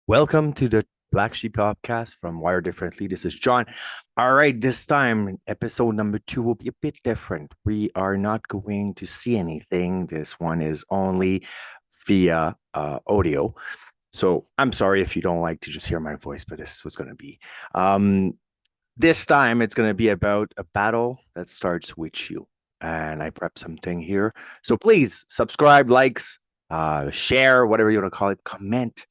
Welcome to the Black Sheep podcast from Wire Differently. This is John. All right, this time, episode number two will be a bit different. We are not going to see anything. This one is only via audio. So I'm sorry if you don't like to just hear my voice, but this is what's going to be. Um, this time, it's going to be about a battle that starts with you. And I prepped something here. So please subscribe, likes, share, whatever you want to call it, comment.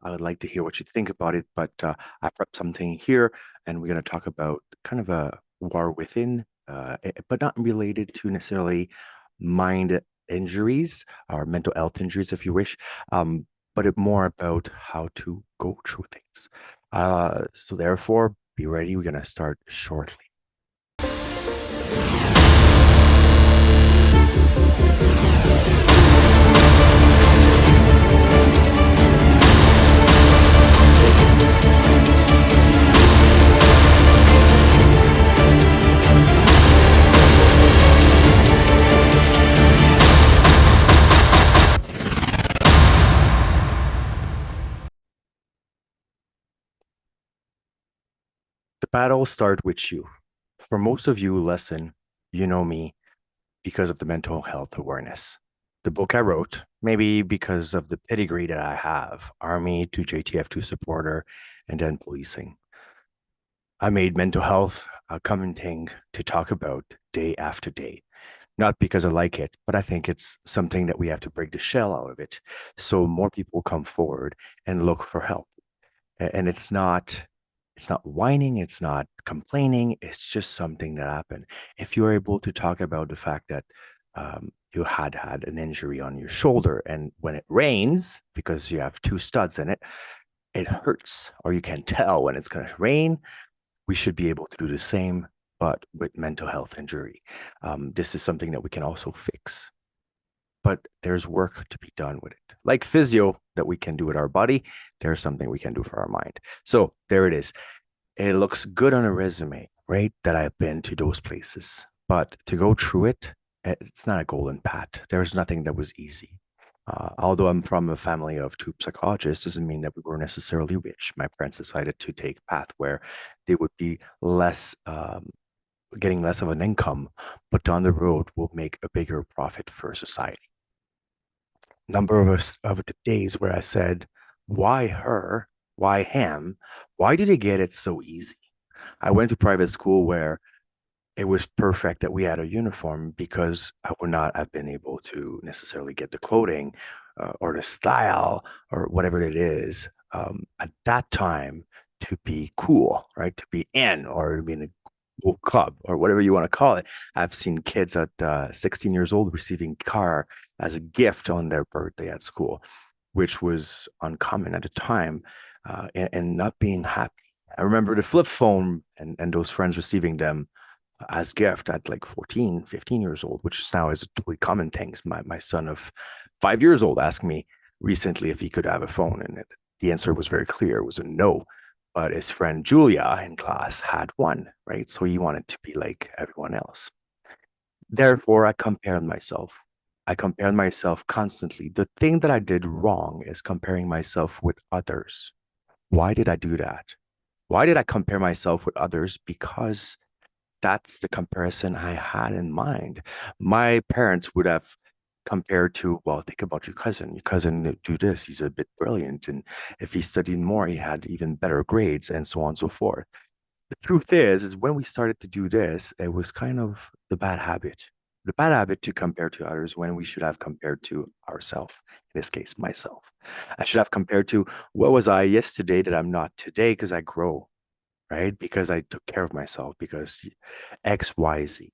I would like to hear what you think about it, but I prepped something here, and we're going to talk about kind of a war within, but not related to necessarily mind injuries or mental health injuries, if you wish, but more about how to go through things. So therefore, be ready. We're going to start shortly. The battle start with you. For most of you, listen, you know me because of the mental health awareness. The book I wrote, maybe because of the pedigree that I have, Army to JTF2 supporter, and then policing. I made mental health a common thing to talk about day after day. Not because I like it, but I think it's something that we have to break the shell out of it so more people come forward and look for help. And it's not whining, it's not complaining, it's just something that happened. If you're able to talk about the fact that you had an injury on your shoulder, and when it rains, because you have two studs in it, it hurts, or you can tell when it's going to rain, we should be able to do the same, but with mental health injury. This is something that we can also fix, but there's work to be done with it. Like physio that we can do with our body, there's something we can do for our mind. So there it is. It looks good on a resume, right? That I've been to those places. But to go through it, it's not a golden path. There's nothing that was easy. Although I'm from a family of two psychologists, doesn't mean that we were necessarily rich. My parents decided to take a path where they would be less, getting less of an income, but down the road will make a bigger profit for society. Number of the days where I said, why her? Why him? Why did they get it so easy? I went to private school where it was perfect that we had a uniform because I would not have been able to necessarily get the clothing or the style or whatever it is at that time to be cool, right? To be in or to be in a cool club or whatever you want to call it. I've seen kids at 16 years old receiving car as a gift on their birthday at school, which was uncommon at the time, and not being happy. I remember the flip phone and those friends receiving them as gift at like 14, 15 years old, which is now is a totally common thing. My son of 5 years old asked me recently if he could have a phone, and the answer was very clear. It was a no. But his friend Julia in class had one, right? So he wanted to be like everyone else. Therefore, I compared myself. I compared myself constantly. The thing that I did wrong is comparing myself with others. Why did I do that? Why did I compare myself with others? Because that's the comparison I had in mind. My parents would have compared to, well, think about your cousin. Your cousin do this, he's a bit brilliant. And if he studied more, he had even better grades and so on and so forth. The truth is when we started to do this, it was kind of the bad habit. The bad habit to compare to others when we should have compared to ourselves, in this case, myself. I should have compared to what was I yesterday that I'm not today because I grow, right? Because I took care of myself, because X, Y, Z.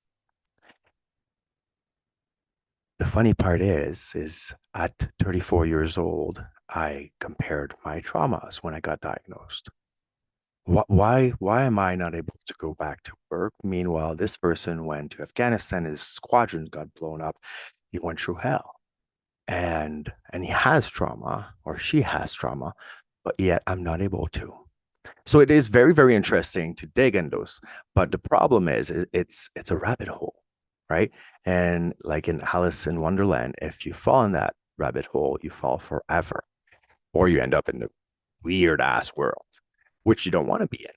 The funny part is at 34 years old, I compared my traumas when I got diagnosed. Why am I not able to go back to work? Meanwhile, this person went to Afghanistan, his squadron got blown up. He went through hell. And he has trauma, or she has trauma, but yet I'm not able to. So it is very, very interesting to dig in those. But the problem is it's a rabbit hole, right? And like in Alice in Wonderland, if you fall in that rabbit hole, you fall forever, or you end up in the weird ass world, which you don't want to be in.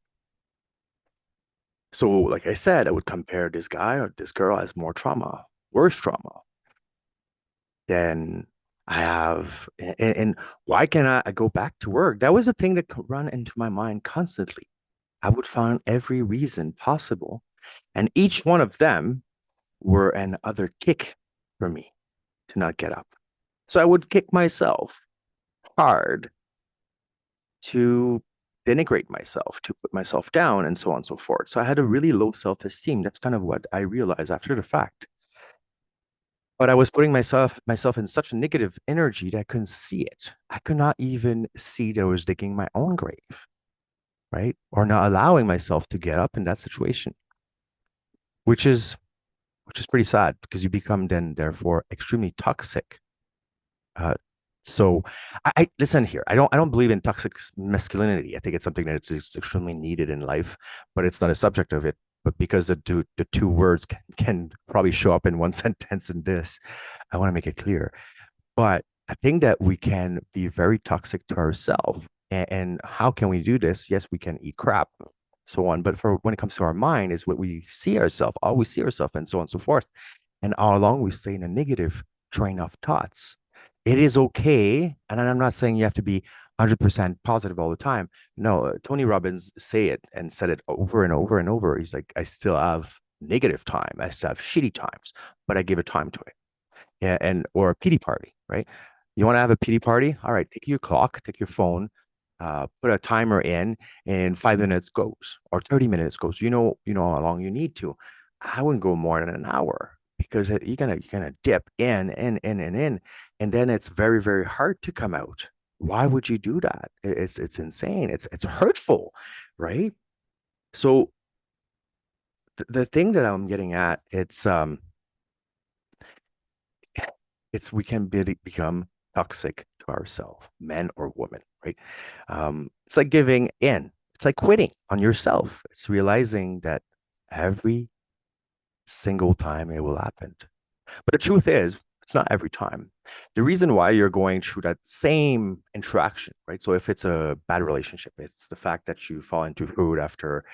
So, like I said, I would compare this guy or this girl as more trauma, worse trauma than I have. And why can't I go back to work? That was a thing that could run into my mind constantly. I would find every reason possible, and each one of them were an other kick for me to not get up. So I would kick myself hard to denigrate myself, to put myself down, and so on and so forth. So I had a really low self-esteem. That's kind of what I realized after the fact. But I was putting myself in such a negative energy that I couldn't see it. I could not even see that I was digging my own grave, right? Or not allowing myself to get up in that situation, which is which is pretty sad because you become then therefore extremely toxic. Uh, so I listen here. I don't believe in toxic masculinity. I think it's something that is extremely needed in life, but it's not a subject of it. But because the two words can probably show up in one sentence in this, I want to make it clear. But I think that we can be very toxic to ourselves. And how can we do this? Yes, we can eat crap, so on. But for when it comes to our mind, is what we see ourselves, all we see ourselves, and so on and so forth. And all along we stay in a negative train of thoughts. It is okay. And I'm not saying you have to be 100% positive all the time. No, Tony Robbins say it and said it over and over and over. He's like, I still have negative time. I still have shitty times, but I give a time to it. Yeah, and or a pity party, right? You want to have a pity party? All right, take your clock, take your phone, put a timer in, and 5 minutes goes or 30 minutes goes. You know how long you need to. I wouldn't go more than an hour because you're gonna dip in, and then it's very, very hard to come out. Why would you do that? It's insane. It's hurtful, right? So the thing that I'm getting at, it's we can become toxic to ourselves, men or women, right? It's like giving in. It's like quitting on yourself. It's realizing that every single time it will happen. But the truth is, it's not every time. The reason why you're going through that same interaction, right? So if it's a bad relationship, it's the fact that you fall into food after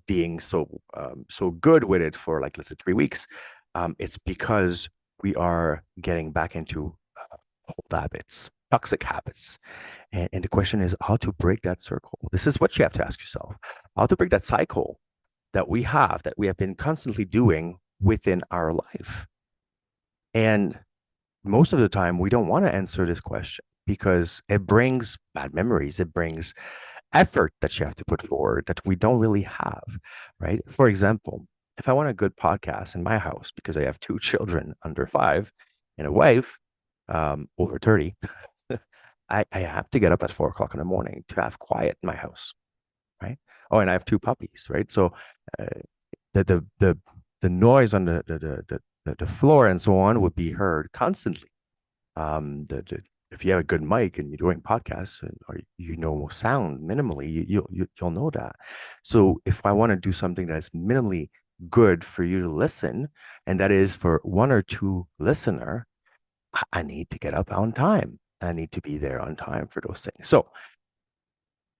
being so good with it for like let's say 3 weeks. It's because we are getting back into old habits, toxic habits, and the question is how to break that circle. This is what you have to ask yourself: how to break that cycle that we have been constantly doing within our life. And most of the time, we don't want to answer this question because it brings bad memories. It brings effort that you have to put forward that we don't really have, right? For example, if I want a good podcast in my house because I have two children under 5 and a wife over 30, I have to get up at 4 o'clock in the morning to have quiet in my house, right? Oh, and I have two puppies, right? So uh, the noise on the floor and so on would be heard constantly. If you have a good mic and you're doing podcasts or sound minimally, you'll know that. So if I want to do something that's minimally good for you to listen, and that is for one or two listener, I need to get up on time. I need to be there on time for those things. So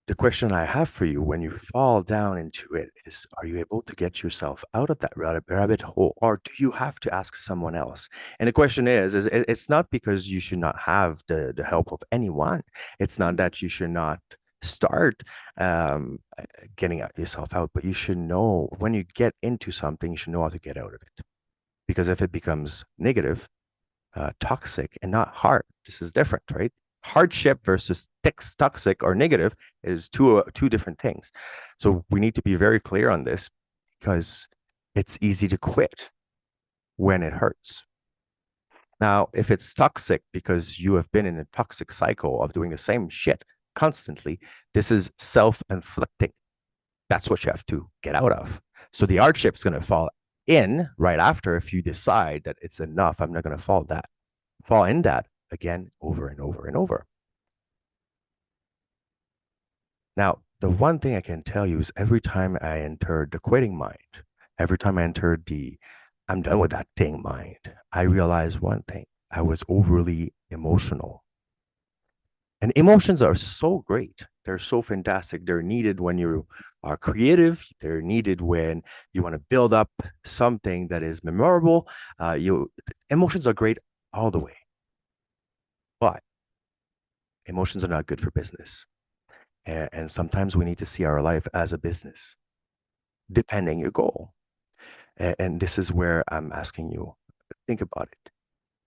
the question I have for you when you fall down into it is, are you able to get yourself out of that rabbit hole, or do you have to ask someone else? And the question is it's not because you should not have the help of anyone. It's not that you should not start getting yourself out, but you should know when you get into something, you should know how to get out of it. Because if it becomes negative, toxic and not hard. This is different, right? Hardship versus toxic or negative is two different things. So we need to be very clear on this because it's easy to quit when it hurts. Now, if it's toxic because you have been in a toxic cycle of doing the same shit constantly, this is self-inflicting. That's what you have to get out of. So the hardship is going to fall in right after if you decide that it's enough. I'm not going to fall in that again over and over and over. Now, the one thing I can tell you is every time I entered the quitting mind, every time I entered the I'm done with that thing mind, I realized one thing. I was overly emotional. And emotions are so great. They're so fantastic. They're needed when you are creative. They're needed when you want to build up something that is memorable. You Emotions are great all the way, but emotions are not good for business. And sometimes we need to see our life as a business, depending your goal. And this is where I'm asking you, think about it.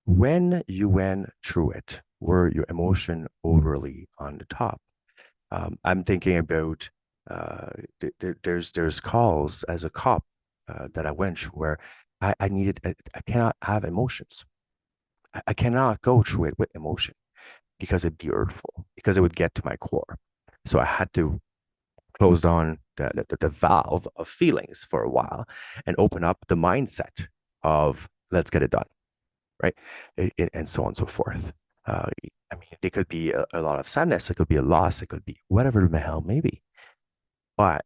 When you went through it, were your emotion overly on the top? I'm thinking about there's calls as a cop that I went through where I cannot have emotions. I cannot go through it with emotion because it'd be hurtful, because it would get to my core. So I had to close down the valve of feelings for a while and open up the mindset of let's get it done, right? And so on and so forth. I mean, it could be a lot of sadness, it could be a loss, it could be whatever the hell maybe. But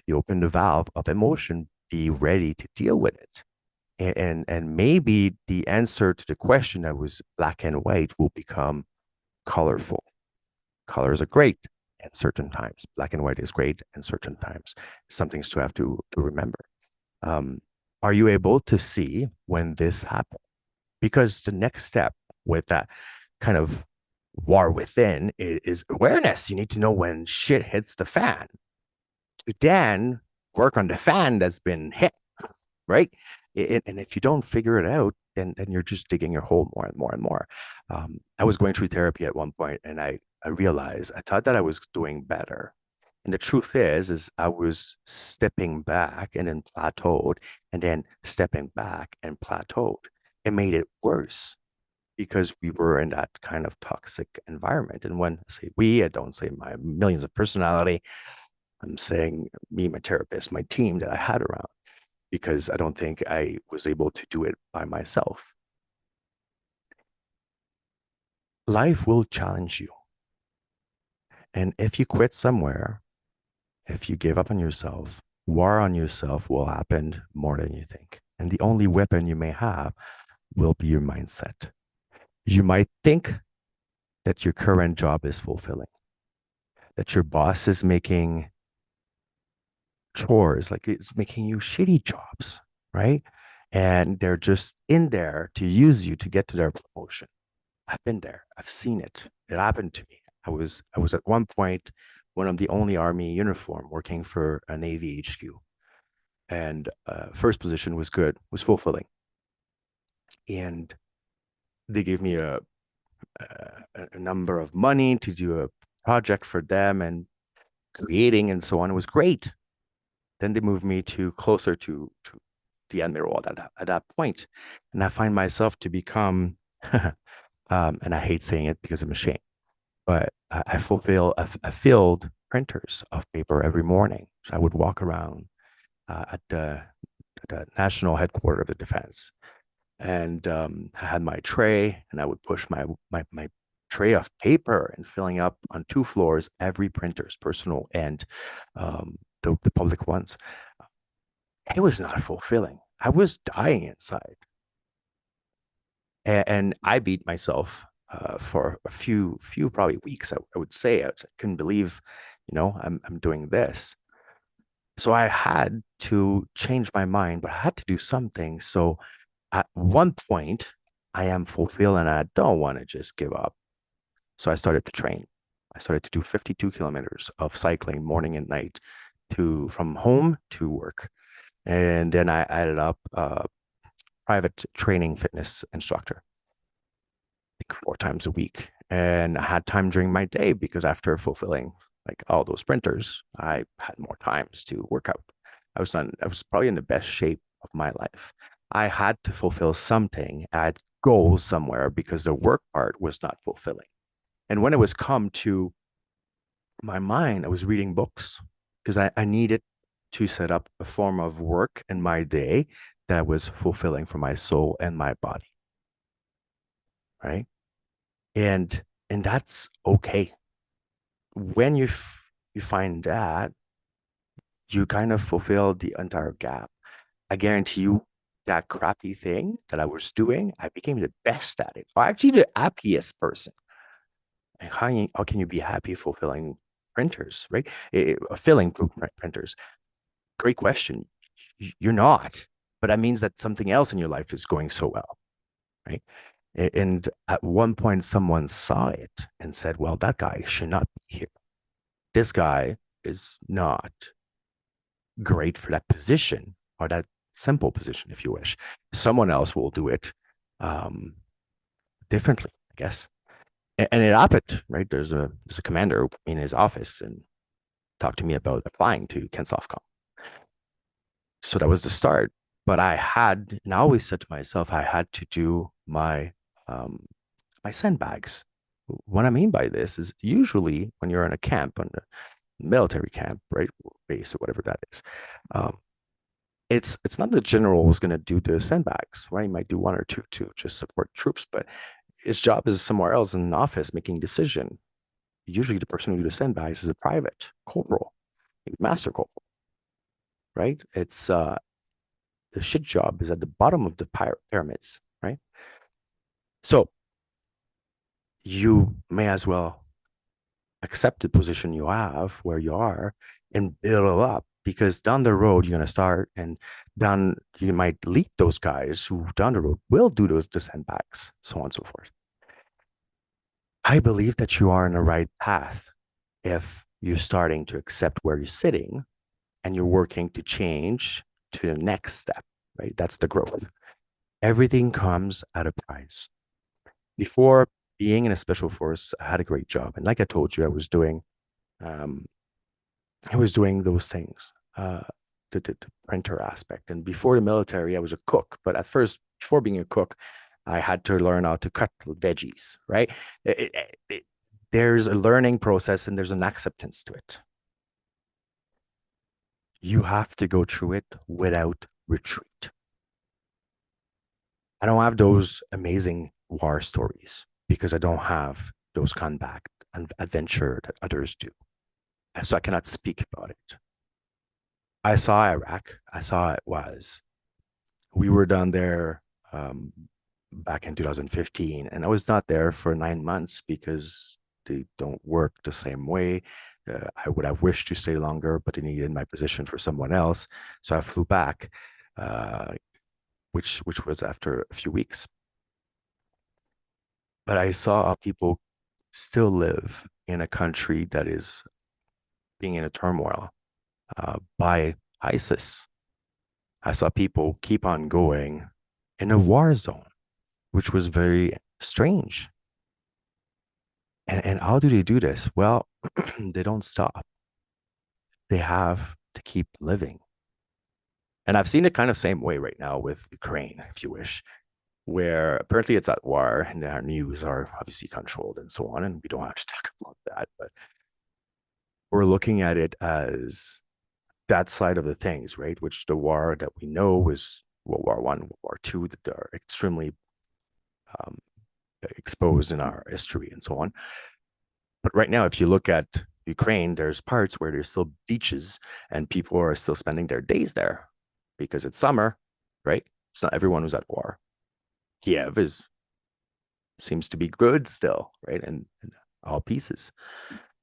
you open the valve of emotion, be ready to deal with it. And maybe the answer to the question that was black and white will become colorful. Colors are great at certain times. Black and white is great at certain times. Some things to have to remember. Um, are you able to see when this happened? Because the next step with that kind of war within is awareness. You need to know when shit hits the fan to then work on the fan that's been hit, right? And if you don't figure it out, then you're just digging your hole more and more and more. I was going through therapy at one point, and I realized I thought that I was doing better, and the truth is I was stepping back and then plateaued, and then stepping back and plateaued. It made it worse because we were in that kind of toxic environment. And when I say we, I don't say my millions of personality. I'm saying me, my therapist, my team that I had around because I don't think I was able to do it by myself. Life will challenge you. And if you quit somewhere, if you give up on yourself, war on yourself will happen more than you think. And the only weapon you may have will be your mindset. You might think that your current job is fulfilling, that your boss is making chores, like it's making you shitty jobs, right? And they're just in there to use you to get to their promotion. I've been there. I've seen it. It happened to me. I was at one point one of the only army uniform working for a Navy HQ. And first position was good, was fulfilling. And they gave me a number of money to do a project for them and creating and so on. It was great. Then they moved me to closer to the admiral at that point. And I find myself to become, and I hate saying it because I'm ashamed, but I filled printers of paper every morning. So I would walk around at the national headquarters of the defense, and I had my tray, and I would push my tray of paper and filling up on two floors every printer's personal and the public ones. It was not fulfilling. I was dying inside, and I beat myself for a few probably weeks. I would say I couldn't believe, I'm doing this. So I had to change my mind, but I had to do something. So at one point, I am fulfilled and I don't want to just give up. So I started to train. I started to do 52 kilometers of cycling morning and night to from home to work. And then I added up private training fitness instructor, like 4 times a week. And I had time during my day because after fulfilling like all those sprinters, I had more times to work out. I was probably in the best shape of my life. I had to fulfill something. I had goals somewhere because the work part was not fulfilling. And when it was come to my mind, I was reading books because I needed to set up a form of work in my day that was fulfilling for my soul and my body, right? And that's okay. When you find that, you kind of fulfill the entire gap. I guarantee you that crappy thing that I was doing, I became the best at it, or actually the happiest person. And how can you be happy fulfilling printers, right? Filling printers. Great question. You're not, but that means that something else in your life is going so well, right? And at one point, someone saw it and said, well, that guy should not be here. This guy is not great for that position or that simple position, if you wish. Someone else will do it um, differently, I guess. And it happened, right? There's a commander in his office and talked to me about applying to Kensoftcom. So that was the start. But and I always said to myself, I had to do um, my sandbags. What I mean by this is usually when you're in a camp, on a military camp, right, base or whatever that is, um, it's not the general who's going to do the sandbags, right? He might do one or two to just support troops, but his job is somewhere else in an office making decision. Usually, the person who do the sandbags is a private corporal, master corporal, right? It's the shit job is at the bottom of the pyramids, right? So you may as well accept the position you have where you are and build it up because down the road you're going to start and down you might lead those guys who down the road will do those descent backs, so on and so forth. I believe that you are on the right path if you're starting to accept where you're sitting and you're working to change to the next step, right? That's the growth. Everything comes at a price. Before being in a special force, I had a great job. And like I told you, um, I was doing those things, the printer aspect. And before the military, I was a cook. But at first, before being a cook, I had to learn how to cut veggies, right? There's a learning process and there's an acceptance to it. You have to go through it without retreat. I don't have those amazing war stories because I don't have those combat and adventure that others do. So I cannot speak about it. I saw Iraq. I saw it was. We were down there back in 2015, and I was not there for 9 months because they don't work the same way. I would have wished to stay longer, but they needed my position for someone else, so I flew back, uh, which was after a few weeks. But I saw how people still live in a country that is being in a turmoil by ISIS. I saw people keep on going in a war zone, which was very strange. And how do they do this? Well, they don't stop. They have to keep living. And I've seen it kind of same way right now with Ukraine, if you wish, where apparently it's at war and our news are obviously controlled and so on. And we don't have to talk about that, but we're looking at it as that side of the things, right? Which the war that we know was World War I, World War II, that are extremely um, exposed in our history and so on. But right now, if you look at Ukraine, there's parts where there's still beaches and people are still spending their days there because it's summer, right? It's not everyone who's at war. Kiev is seems to be good still, right? And all pieces.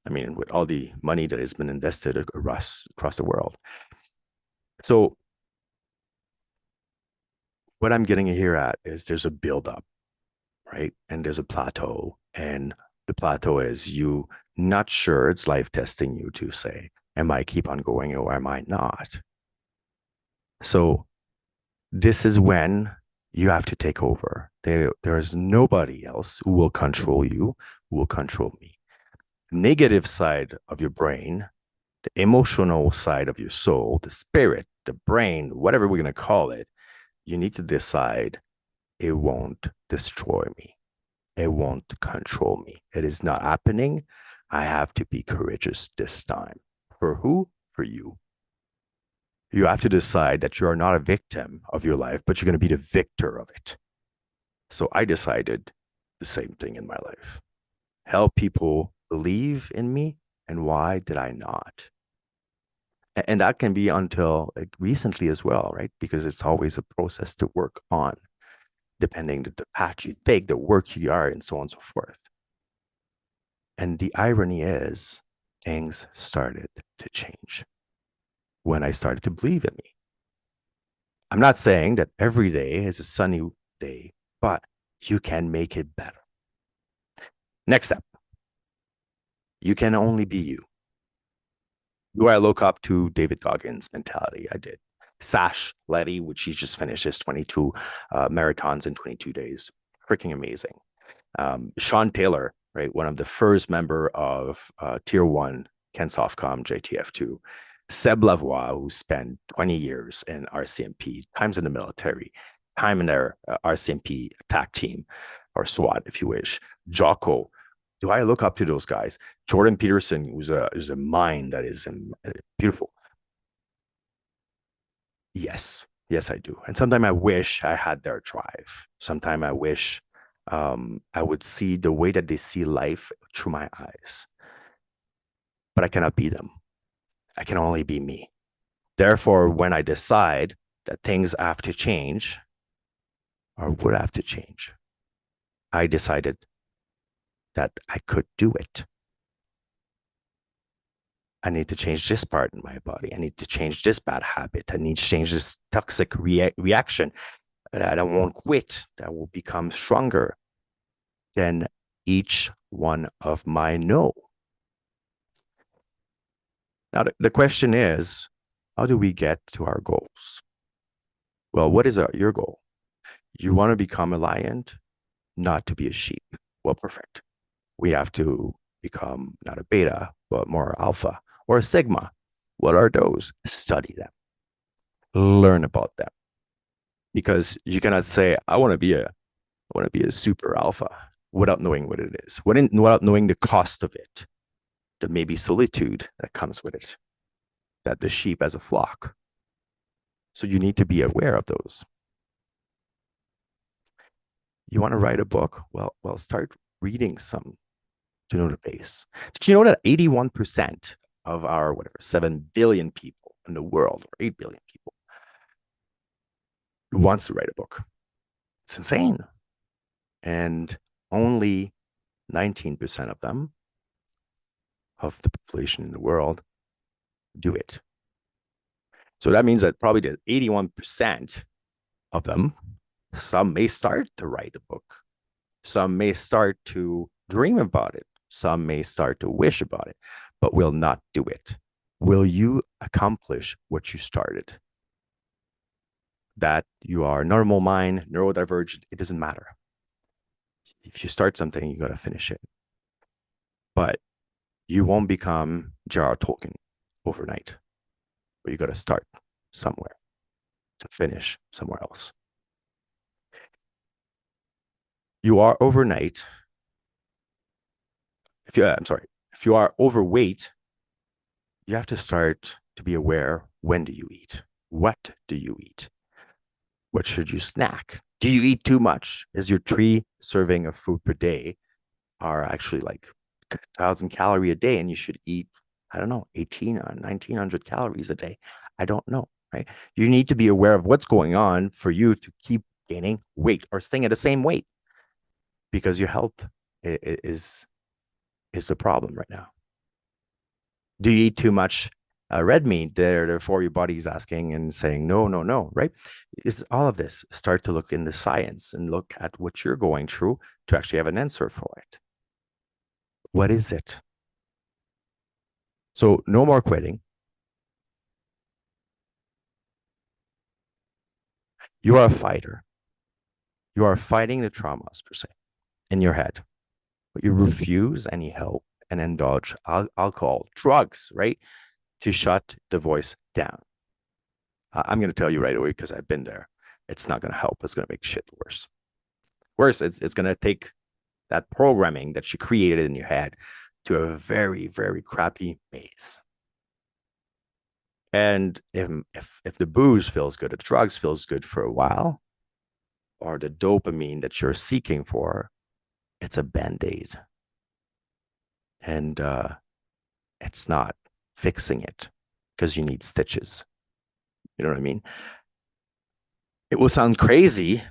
I mean, with all the money that has been invested across the world. So what I'm getting here at is there's a buildup, right? And there's a plateau. And the plateau is you not sure it's life testing you to say, am I keep on going or am I not? So this is when you have to take over. There is nobody else who will control you, who will control me. Negative side of your brain, the emotional side of your soul, the spirit, the brain, whatever we're going to call it, you need to decide it won't destroy me. It won't control me. It is not happening. I have to be courageous this time. For who? For you. You have to decide that you are not a victim of your life, but you're going to be the victor of it. So I decided the same thing in my life. Help people believe in me. And why did I not? And that can be until like recently as well, right? Because it's always a process to work on, depending the path you take, the work you are, and so on and so forth. And the irony is, things started to change when I started to believe in me. I'm not saying that every day is a sunny day, but you can make it better. Next step, you can only be you. Do I look up to David Goggins' mentality? I did. Sash Letty, which he just finished his 22 marathons in 22 days. Freaking amazing. Sean Taylor, right? One of the first member of Tier 1, Ken Softcom, JTF2. Seb Lavoie, who spent 20 years in RCMP, times in the military, time in their RCMP attack team, or SWAT, if you wish. Jocko. Do I look up to those guys? Jordan Peterson, who's a mind that is beautiful. Yes, yes, I do. And sometimes I wish I had their drive. Sometimes I wish I would see the way that they see life through my eyes. But I cannot be them. I can only be me. Therefore, when I decide that things have to change or would have to change, I decided that I could do it. I need to change this part in my body. I need to change this bad habit. I need to change this toxic reaction that I won't quit, that will become stronger than each one of my no. Now, the question is, how do we get to our goals? Well, what is your goal? You want to become a lion, not to be a sheep. Well, perfect. We have to become not a beta, but more alpha or a sigma. What are those? Study them, learn about them. Because you cannot say, I want to be a super alpha without knowing what it is, without knowing the cost of it, the maybe solitude that comes with it, that the sheep as a flock. So you need to be aware of those. You want to write a book? Well, start reading some to know the base. Did you know that 81% of our whatever 7 billion people in the world, or 8 billion people, wants to write a book? It's insane. And only 19% of them, of the population in the world, do it. So that means that probably the 81% of them, some may start to write a book. Some may start to dream about it. Some may start to wish about it, but will not do it. Will you accomplish what you started? That you are normal mind, neurodivergent, it doesn't matter. If you start something, you got to finish it. But you won't become J.R.R. Tolkien overnight. But you got to start somewhere to finish somewhere else. You are overnight. If you are overweight, you have to start to be aware, when do you eat? What do you eat? What should you snack? Do you eat too much? Is your 3 serving of food per day are actually like 1,000 calories a day, and you should eat, I don't know, 18 or 1,900 calories a day? I don't know, right? You need to be aware of what's going on for you to keep gaining weight or staying at the same weight, because your health is the problem right now. Do you eat too much red meat? Therefore, your body's asking and saying, no, no, no, right? It's all of this. Start to look in the science and look at what you're going through to actually have an answer for it. What is it? So, no more quitting. You are a fighter. You are fighting the traumas, per se, in your head, but you refuse any help and indulge alcohol, drugs, right? To shut the voice down. I'm going to tell you right away, because I've been there. It's not going to help. It's going to make shit worse. Worse, it's going to take that programming that you created in your head to a very, very crappy maze. And if the booze feels good, the drugs feels good for a while, or the dopamine that you're seeking for, it's a band-aid. And it's not fixing it, because you need stitches. You know what I mean? It will sound crazy,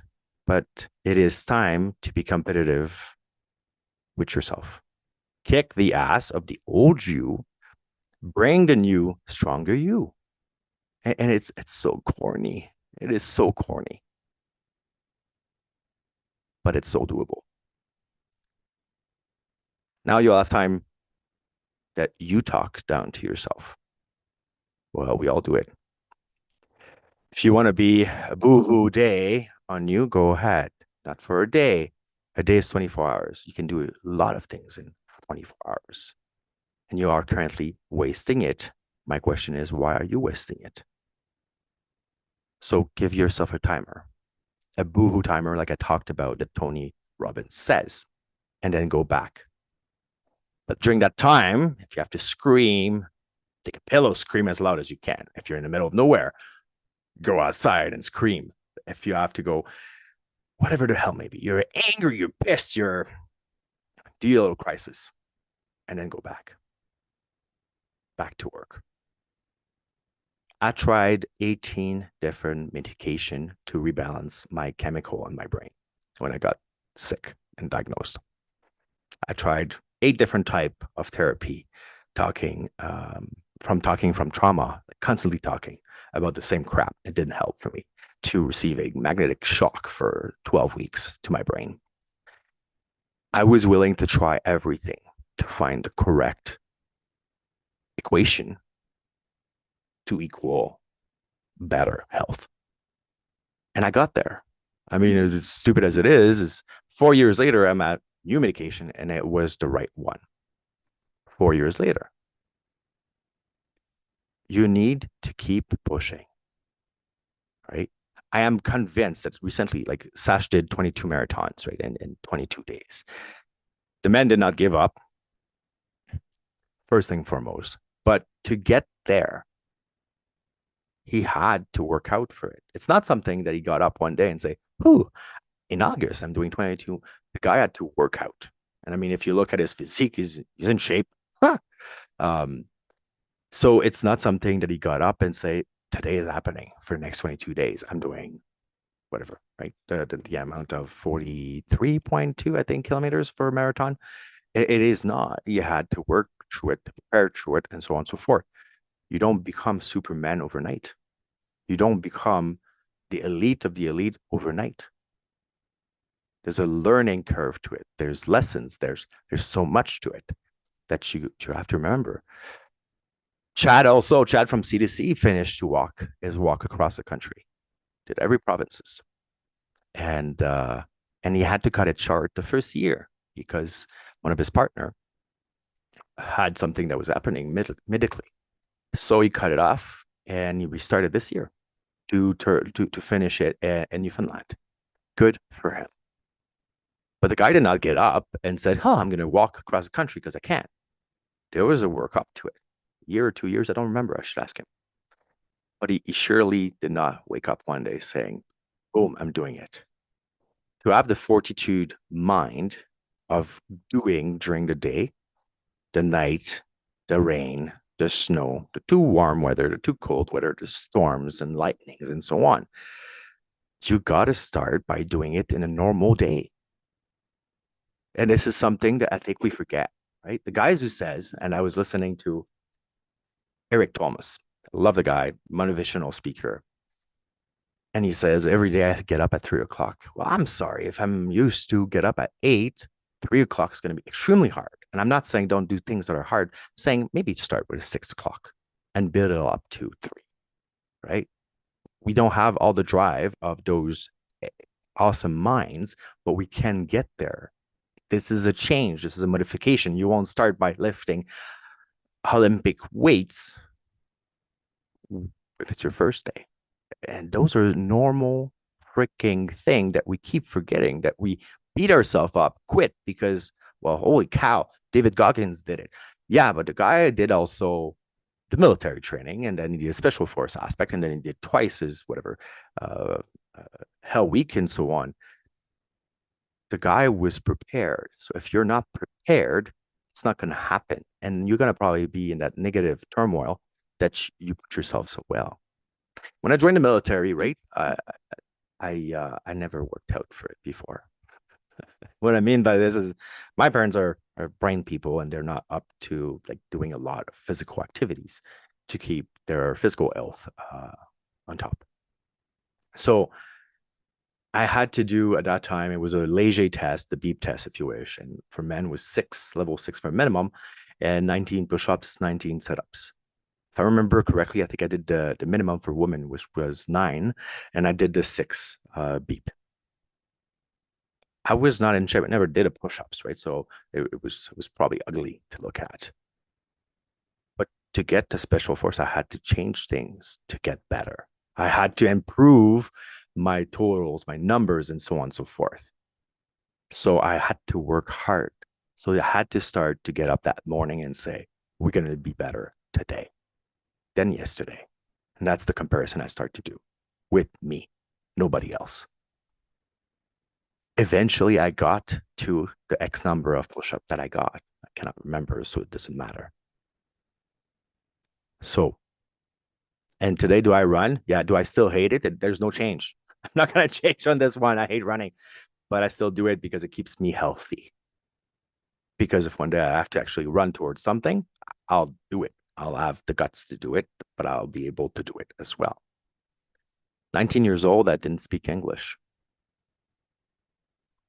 but it is time to be competitive with yourself. kick the ass of the old you, bring the new, stronger you. And it's so corny. It is so corny, but it's so doable. Now you'll have time that you talk down to yourself. Well, we all do it. If you want to be a boohoo day on you, go ahead. Not for a day. A day is 24 hours. You can do a lot of things in 24 hours. And you are currently wasting it. My question is, why are you wasting it? So give yourself a timer, a boohoo timer, like I talked about, that Tony Robbins says, and then go back. But during that time, if you have to scream, take a pillow, scream as loud as you can. If you're in the middle of nowhere, go outside and scream. If you have to go, whatever the hell, maybe you're angry, you're pissed, you're do your little crisis, and then go back to work. I tried 18 different medication to rebalance my chemical in my brain when I got sick and diagnosed. I tried 8 different type of therapy, talking from trauma, constantly talking about the same crap. It didn't help for me to receive a magnetic shock for 12 weeks to my brain. I was willing to try everything to find the correct equation to equal better health. And I got there. I mean, as stupid as it is 4 years later, I'm at new medication and it was the right one. 4 years later. You need to keep pushing, right? I am convinced that recently, like Sash did 22 marathons, right, in 22 days. The man did not give up, first thing foremost. But to get there, he had to work out for it. It's not something that he got up one day and say, "Whoo, in August I'm doing 22." The guy had to work out, and I mean, if you look at his physique, he's in shape. Huh. Um, so it's not something that he got up and say, "Today is happening for the next 22 days. I'm doing whatever," right? The amount of 43.2, I think, kilometers for a marathon. It is not. You had to work through it, to prepare through it, and so on and so forth. You don't become Superman overnight. You don't become the elite of the elite overnight. There's a learning curve to it. There's lessons. There's so much to it that you have to remember. Chad from C2C finished to walk his walk across the country, did every provinces, and he had to cut it short the first year because one of his partner had something that was happening medically. So he cut it off and he restarted this year to finish it in Newfoundland. Good for him. But the guy did not get up and said, "Huh, I'm going to walk across the country because I can." There was a work up to it. A year or 2 years, I don't remember. I should ask him. But he surely did not wake up one day saying, "Boom, I'm doing it." To have the fortitude mind of doing during the day, the night, the rain, the snow, the too warm weather, the too cold weather, the storms and lightnings and so on. You got to start by doing it in a normal day. And this is something that I think we forget, right? The guys who says, and I was listening to Eric Thomas, I love the guy, motivational speaker. And he says, every day I get up at 3 o'clock. Well, I'm sorry. If I'm used to get up at 8, 3 o'clock is going to be extremely hard. And I'm not saying don't do things that are hard. I'm saying maybe start with 6 o'clock and build it up to 3, right? We don't have all the drive of those awesome minds, but we can get there. This is a change. This is a modification. You won't start by lifting Olympic weights if it's your first day. And those are normal freaking thing that we keep forgetting, that we beat ourselves up, quit because, well, holy cow, David Goggins did it. Yeah, but the guy did also the military training, and then he did a special force aspect, and then he did twice his whatever uh, Hell Week and so on. The guy was prepared. So if you're not prepared, it's not going to happen, and you're going to probably be in that negative turmoil that you put yourself so well. When I joined the military, right, I never worked out for it before. What I mean by this is my parents are brain people and they're not up to like doing a lot of physical activities to keep their physical health on top. So I had to do at that time, it was a Leger test, the beep test, if you wish. And for men was level 6 for minimum, and 19 push-ups, 19 sit-ups. If I remember correctly, I think I did the minimum for women, which was 9, and I did the 6 beep. I was not in shape. I never did a push-ups, right? So it was probably ugly to look at. But to get to special force, I had to change things to get better. I had to improve my totals, my numbers, and so on and so forth. So I had to work hard. So I had to start to get up that morning and say, we're going to be better today than yesterday. And that's the comparison I start to do with me, nobody else. Eventually, I got to the X number of push-ups that I got. I cannot remember, so it doesn't matter. So, and today, do I run? Yeah. Do I still hate it? There's no change. I'm not going to change on this one. I hate running, but I still do it because it keeps me healthy. Because if one day I have to actually run towards something, I'll do it. I'll have the guts to do it, but I'll be able to do it as well. 19 years old, I didn't speak English.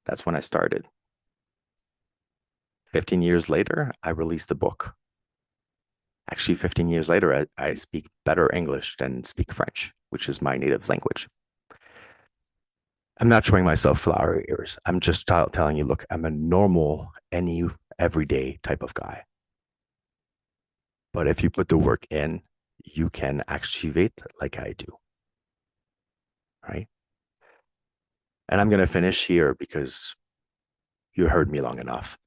That's when I started. 15 years later, I released a book. Actually, 15 years later, I speak better English than speak French, which is my native language. I'm not showing myself flowery ears. I'm just telling you, look, I'm a normal, everyday type of guy. But if you put the work in, you can achieve it like I do. Right. And I'm going to finish here because you heard me long enough.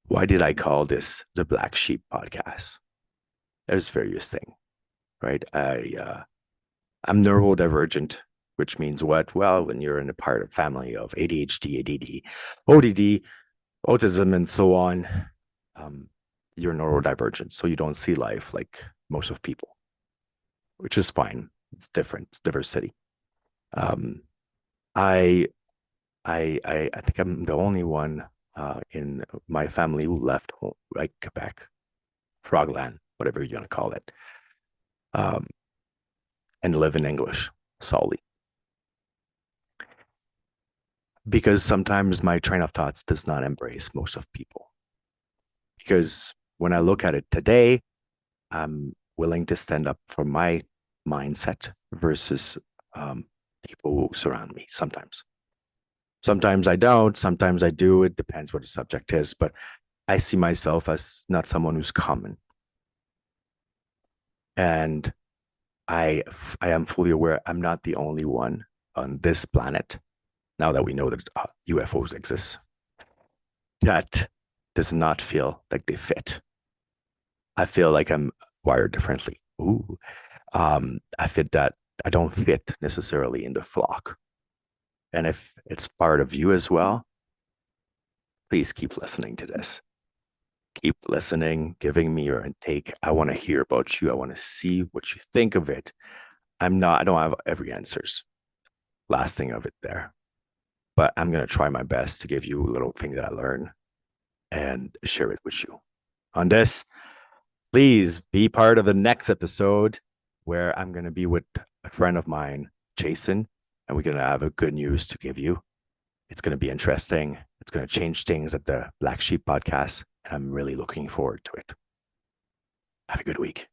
Why did I call this the Black Sheep podcast? There's various things, right? I'm neurodivergent, which means what? Well, when you're in a part of family of ADHD, ADD, ODD, autism, and so on, you're neurodivergent, so you don't see life like most of people, which is fine. It's different. It's diversity. Um, I I think I'm the only one in my family who left home, like Quebec, Frogland, whatever you want to call it, um, and live in English solely. Because sometimes my train of thoughts does not embrace most of people. Because when I look at it today, I'm willing to stand up for my mindset versus people who surround me sometimes. Sometimes I don't, sometimes I do. It depends what the subject is, but I see myself as not someone who's common. And I am fully aware I'm not the only one on this planet, now that we know that UFOs exist, that does not feel like they fit. I feel like I'm wired differently. Ooh. I fit that I don't fit necessarily in the flock. And if it's part of you as well, please keep listening to this. Keep listening, giving me your intake. I want to hear about you. I want to see what you think of it. I don't have every answers. Last thing of it there. But I'm going to try my best to give you a little thing that I learned and share it with you. On this, please be part of the next episode where I'm going to be with a friend of mine, Jason, and we're going to have a good news to give you. It's going to be interesting. It's going to change things at the Black Sheep podcast. And I'm really looking forward to it. Have a good week.